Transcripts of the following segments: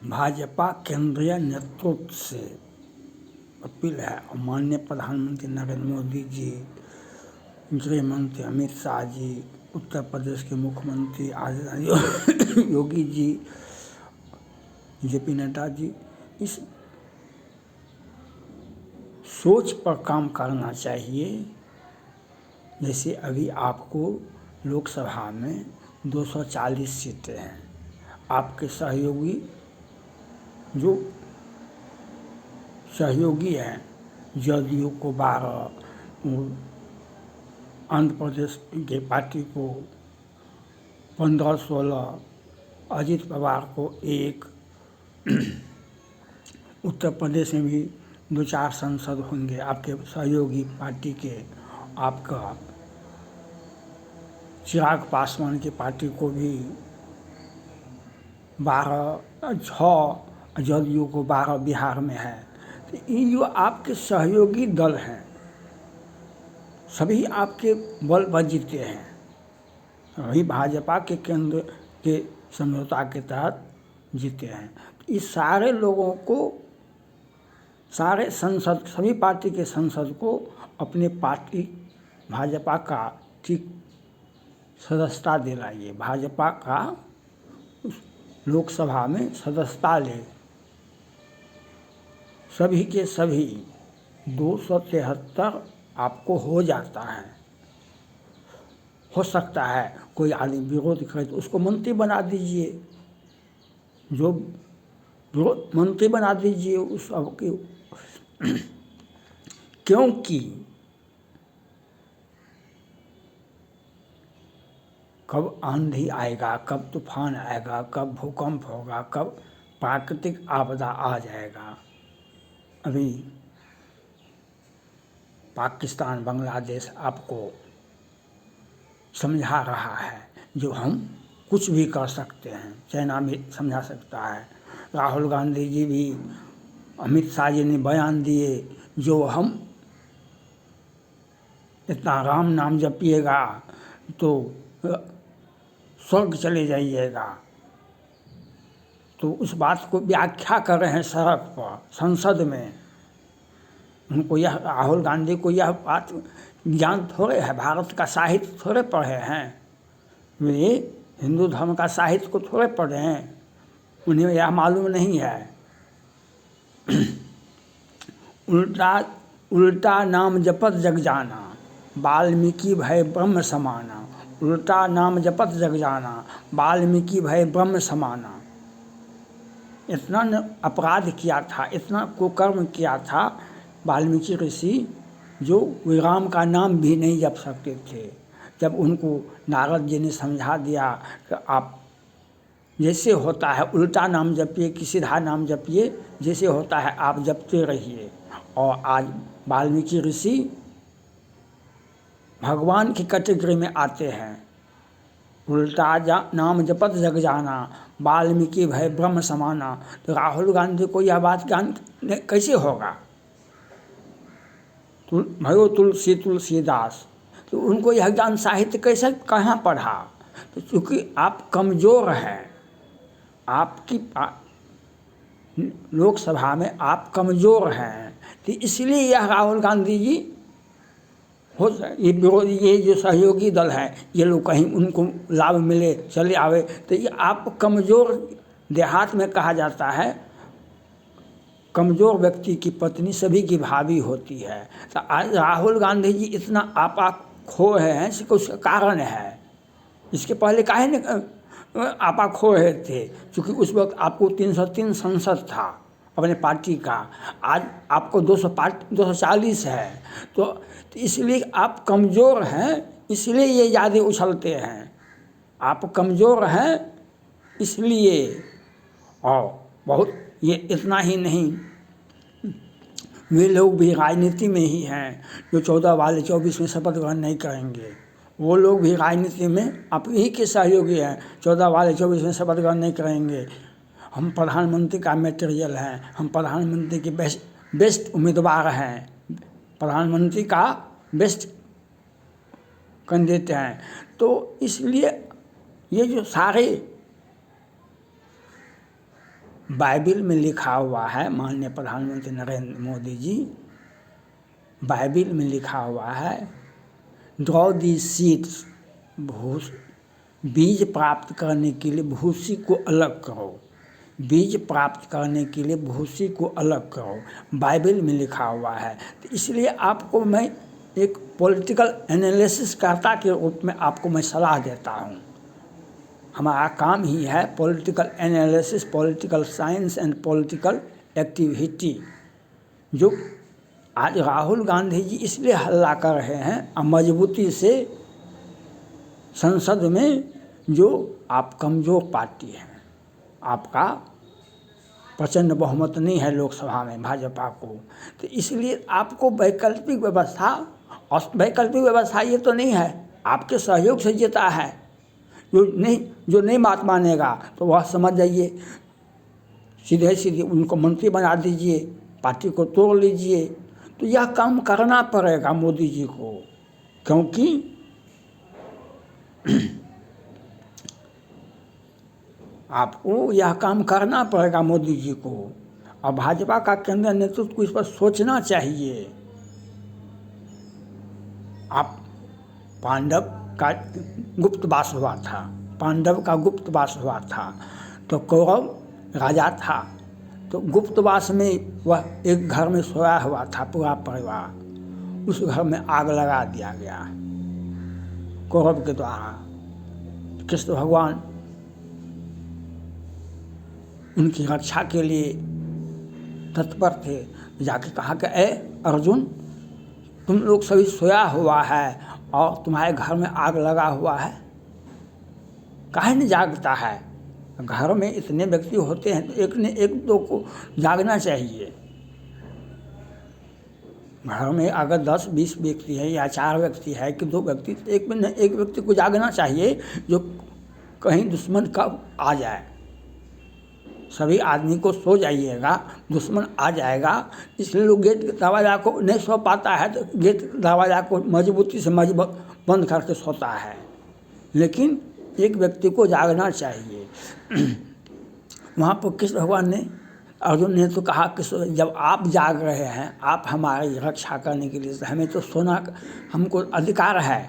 भाजपा केंद्रीय नेतृत्व से अपील है और माननीय प्रधानमंत्री नरेंद्र मोदी जी, गृह मंत्री अमित शाह जी, उत्तर प्रदेश के मुख्यमंत्री आदरणीय योगी जी, जेपी नड्डा जी, इस सोच पर काम करना चाहिए। जैसे अभी आपको लोकसभा में 240 सीटें हैं, आपके सहयोगी हैं, जदयू को 12, आंध्र प्रदेश के पार्टी को 15-16, अजित पवार को 1, उत्तर प्रदेश में भी 2-4 सांसद होंगे आपके सहयोगी पार्टी के। आपका चिराग पासवान की पार्टी को भी 6, जदयू को 12 बिहार में है। तो ये जो आपके सहयोगी दल हैं सभी आपके बल पर जीते हैं, वही भाजपा के केंद्र के समझौता के तहत जीते हैं। इस सारे लोगों को, सारे सांसद, सभी पार्टी के सांसद को अपने पार्टी भाजपा का ठीक सदस्यता दिलाइए, भाजपा का लोकसभा में सदस्यता ले। सभी के सभी 273 आपको हो जाता है। हो सकता है कोई आदमी विरोध करे तो उसको मंत्री बना दीजिए, जो मंत्री बना दीजिए उस सबके क्योंकि कब आंधी आएगा, कब तूफान आएगा, कब भूकंप होगा, कब प्राकृतिक आपदा आ जाएगा। अभी पाकिस्तान, बांग्लादेश आपको समझा रहा है जो हम कुछ भी कर सकते हैं, चाइना भी समझा सकता है। राहुल गांधी जी भी, अमित शाह जी ने बयान दिए जो हम इतना राम नाम जपिएगा तो स्वर्ग चले जाइएगा। तो उस बात को व्याख्या कर रहे हैं सड़क पर, संसद में। उनको यह, राहुल गांधी को यह बात ज्ञान थोड़े है, भारत का साहित्य थोड़े पढ़े हैं, वे हिंदू धर्म का साहित्य को थोड़े पढ़े हैं, उन्हें यह मालूम नहीं है। उल्टा नाम जपत जग जाना, वाल्मीकि भय ब्रह्म समाना। उल्टा नाम जपत जग जाना, वाल्मीकि भय ब्रह्म समाना। इतना अपराध किया था, इतना कुकर्म किया था वाल्मीकि ऋषि, जो राम का नाम भी नहीं जप सकते थे। जब उनको नारद जी ने समझा दिया कि आप जैसे होता है उल्टा नाम जपिए कि सीधा नाम जपिए, जैसे होता है आप जपते रहिए। और आज वाल्मीकि ऋषि भगवान की कैटेगरी में आते हैं। उल्टा नाम जपत जग जाना, वाल्मीकि भय ब्रह्म समाना। तो राहुल गांधी को यह बात ज्ञान कैसे होगा? भयो तुलसीदास, तो उनको यह ज्ञान साहित्य कैसे, कहाँ पढ़ा? तो चूँकि आप कमज़ोर हैं, आपकी लोकसभा में आप कमज़ोर हैं, तो इसलिए यह राहुल गांधी जी ये जो सहयोगी दल हैं, ये लोग कहीं उनको लाभ मिले चले आवे। तो ये आप कमज़ोर, देहात में कहा जाता है कमज़ोर व्यक्ति की पत्नी सभी की भाभी होती है। तो आज राहुल गांधी जी इतना आपा खो हैं, इसका उसका कारण है। इसके पहले काहे ने आपा खो रहे थे? क्योंकि उस वक्त आपको 303 संसद था अपने पार्टी का, आज आपको 240 है। तो इसलिए आप कमज़ोर हैं, इसलिए ये ज़्यादा उछलते हैं। आप कमज़ोर हैं इसलिए। और बहुत, ये इतना ही नहीं, वे लोग भी राजनीति में ही हैं जो 14 वाले 24 में शपथ ग्रहण नहीं करेंगे। वो लोग भी राजनीति में आप ही के सहयोगी हैं, 14 वाले 24 में शपथ ग्रहण नहीं करेंगे। हम प्रधानमंत्री का मटेरियल हैं, हम प्रधानमंत्री के बेस्ट उम्मीदवार हैं, प्रधानमंत्री का बेस्ट कैंडिडेट हैं। तो इसलिए ये जो सारे बाइबिल में लिखा हुआ है, माननीय प्रधानमंत्री नरेंद्र मोदी जी, बाइबिल में लिखा हुआ है, ड्रॉ दी सीड्स, बीज प्राप्त करने के लिए भूसी को अलग करो, बीज प्राप्त करने के लिए भूसी को अलग करो, बाइबिल में लिखा हुआ है। तो इसलिए आपको मैं एक पॉलिटिकल एनालिसिस कर्ता के रूप में आपको मैं सलाह देता हूँ। हमारा काम ही है political analysis, political science and political activity. जो आज राहुल गांधी जी इसलिए हल्ला कर रहे हैं मजबूती से संसद में, जो आप कमज़ोर पार्टी हैं, आपका प्रचंड बहुमत नहीं है लोकसभा में भाजपा को, तो इसलिए आपको वैकल्पिक व्यवस्था, और वैकल्पिक व्यवस्था ये तो नहीं है आपके सहयोग से जीता है। जो नहीं बात मानेगा तो वह समझ जाइए, सीधे सीधे उनको मंत्री बना दीजिए, पार्टी को तोड़ लीजिए। तो यह काम करना पड़ेगा मोदी जी को, क्योंकि आपको यह काम करना पड़ेगा मोदी जी को। और भाजपा का केंद्रीय नेतृत्व को इस पर सोचना चाहिए। आप पांडव का गुप्तवास हुआ था, पांडव का गुप्तवास हुआ था, तो कौरव राजा था, तो गुप्तवास में वह एक घर में सोया हुआ था पूरा परिवार, उस घर में आग लगा दिया गया कौरव के द्वारा। कृष्ण भगवान उनकी रक्षा के लिए तत्पर थे। जाके कहा कि ए अर्जुन, तुम लोग सभी सोया हुआ है और तुम्हारे घर में आग लगा हुआ है, काहे नहीं जागता है? घर में इतने व्यक्ति होते हैं तो एक ने एक दो को जागना चाहिए। घर में अगर 10-20 व्यक्ति है या 4 व्यक्ति है कि 2 व्यक्ति, तो एक व्यक्ति को जागना चाहिए, जो कहीं दुश्मन कब आ जाए। सभी आदमी को सो जाइएगा, दुश्मन आ जाएगा। इसलिए लोग गेट दरवाजा को नहीं सो पाता है तो गेट दरवाजा को मजबूती से बंद करके सोता है, लेकिन एक व्यक्ति को जागना चाहिए। वहाँ पर कृष्ण भगवान ने, अर्जुन ने तो कहा कि जब आप जाग रहे हैं, आप हमारी रक्षा करने के लिए, तो हमें तो सोना, हमको अधिकार है,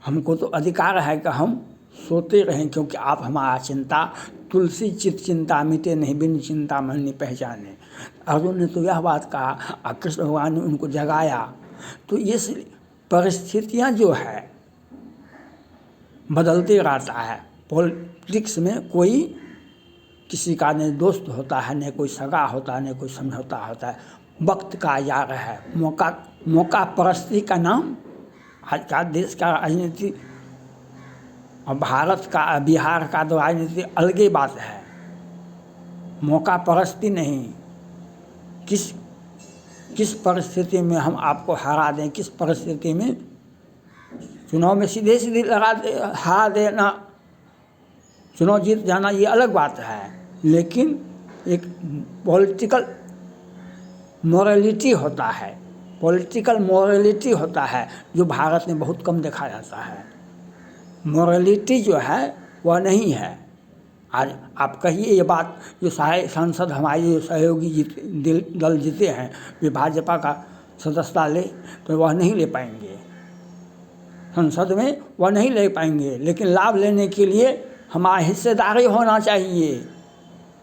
हमको तो अधिकार है कि हम सोते रहें, क्योंकि आप हमारा चिंता, तुलसी चित चिंता मिटे नहीं बिन चिंता मन नहीं पहचाने। अर्जुन ने तो यह बात कहा और कृष्ण भगवान ने उनको जगाया। तो ये परिस्थितियाँ जो है बदलते रहता है। पॉलिटिक्स में कोई किसी का न दोस्त होता है, न कोई सगा होता है, न कोई समझौता होता है। वक्त का यार है, मौका परस्ती का नाम आज का देश का राजनीति और भारत का, बिहार का तो राजनीति अलग ही बात है। मौका परस्ती नहीं, किस परिस्थिति में हम आपको हरा दें, किस परिस्थिति में चुनाव में सीधे हरा देना, चुनाव जीत जाना ये अलग बात है, लेकिन एक पॉलिटिकल मोरालिटी होता है, पॉलिटिकल मोरालिटी होता है जो भारत में बहुत कम देखा जाता है। मोरालिटी जो है वह नहीं है। आज आप कहिए ये बात, जो सारे सांसद हमारे जो सहयोगी दल जीते हैं वे भाजपा का सदस्यता ले, तो वह नहीं ले पाएंगे संसद में, वह नहीं ले पाएंगे। लेकिन लाभ लेने के लिए हमारा हिस्सेदारी होना चाहिए,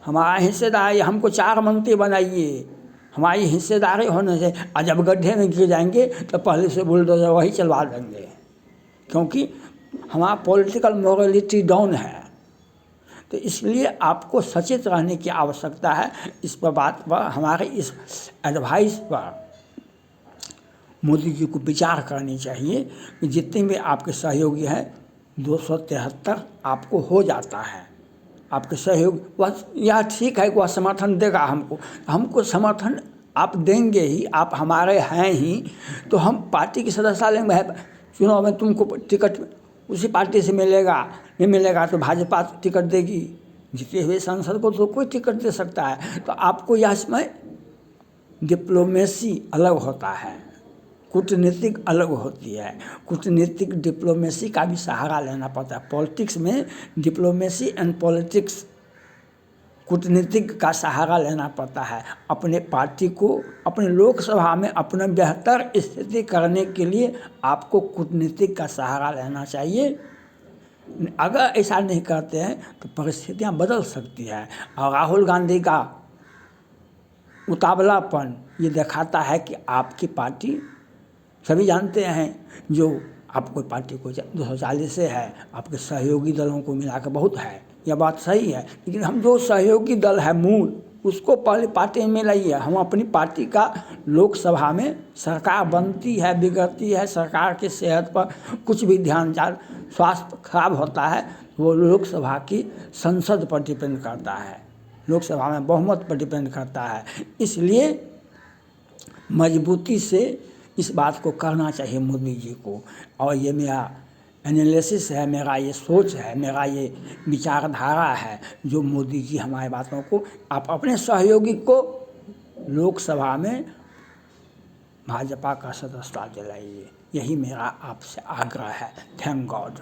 हमारा हिस्सेदारी, हमको 4 मंत्री बनाइए, हमारी हिस्सेदारी होने से। और जब गड्ढे में गिर जाएंगे तो पहले से बुलडोजर वही चलवा देंगे, क्योंकि हमारा पॉलिटिकल मोरालिटी डाउन है। तो इसलिए आपको सचेत रहने की आवश्यकता है। इस पर बात पर, हमारे इस एडवाइस पर मोदी जी को विचार करनी चाहिए कि जितने भी आपके सहयोगी हैं 273 आपको हो जाता है। आपके सहयोग वह, यह ठीक है कि वह समर्थन देगा हमको समर्थन आप देंगे ही, आप हमारे हैं ही, तो हम पार्टी की सदस्यता लेंगे। चुनाव में तुमको टिकट उसी पार्टी से मिलेगा, नहीं मिलेगा तो भाजपा टिकट देगी। जीते हुए सांसद को तो कोई टिकट दे सकता है। तो आपको यह इसमें डिप्लोमेसी अलग होता है, कूटनीतिक अलग होती है। कूटनीतिक डिप्लोमेसी का भी सहारा लेना पड़ता है। पॉलिटिक्स में डिप्लोमेसी एंड पॉलिटिक्स कूटनीतिक का सहारा लेना पड़ता है। अपने पार्टी को अपने लोकसभा में अपना बेहतर स्थिति करने के लिए आपको कूटनीतिक का सहारा लेना चाहिए। अगर ऐसा नहीं करते हैं तो परिस्थितियां बदल सकती है। और राहुल गांधी का उतावलापन ये दिखाता है कि आपकी पार्टी, सभी जानते हैं जो आपको पार्टी को 240 से है, आपके सहयोगी दलों को मिला के बहुत है, यह बात सही है। लेकिन हम जो सहयोगी दल है मूल, उसको पहले पार्टी में मिलाइए। हम अपनी पार्टी का लोकसभा में सरकार बनती है, बिगड़ती है, सरकार की सेहत पर कुछ भी ध्यान स्वास्थ्य खराब होता है, वो लोकसभा की संसद पर डिपेंड करता है, लोकसभा में बहुमत पर डिपेंड करता है। इसलिए मजबूती से इस बात को करना चाहिए मोदी जी को। और ये मेरा एनालिसिस है, मेरा ये सोच है, मेरा ये विचारधारा है, जो मोदी जी हमारी बातों को, आप अपने सहयोगी को लोकसभा में भाजपा का सदस्यता दिलाइए, यही मेरा आपसे आग्रह है। Thank God.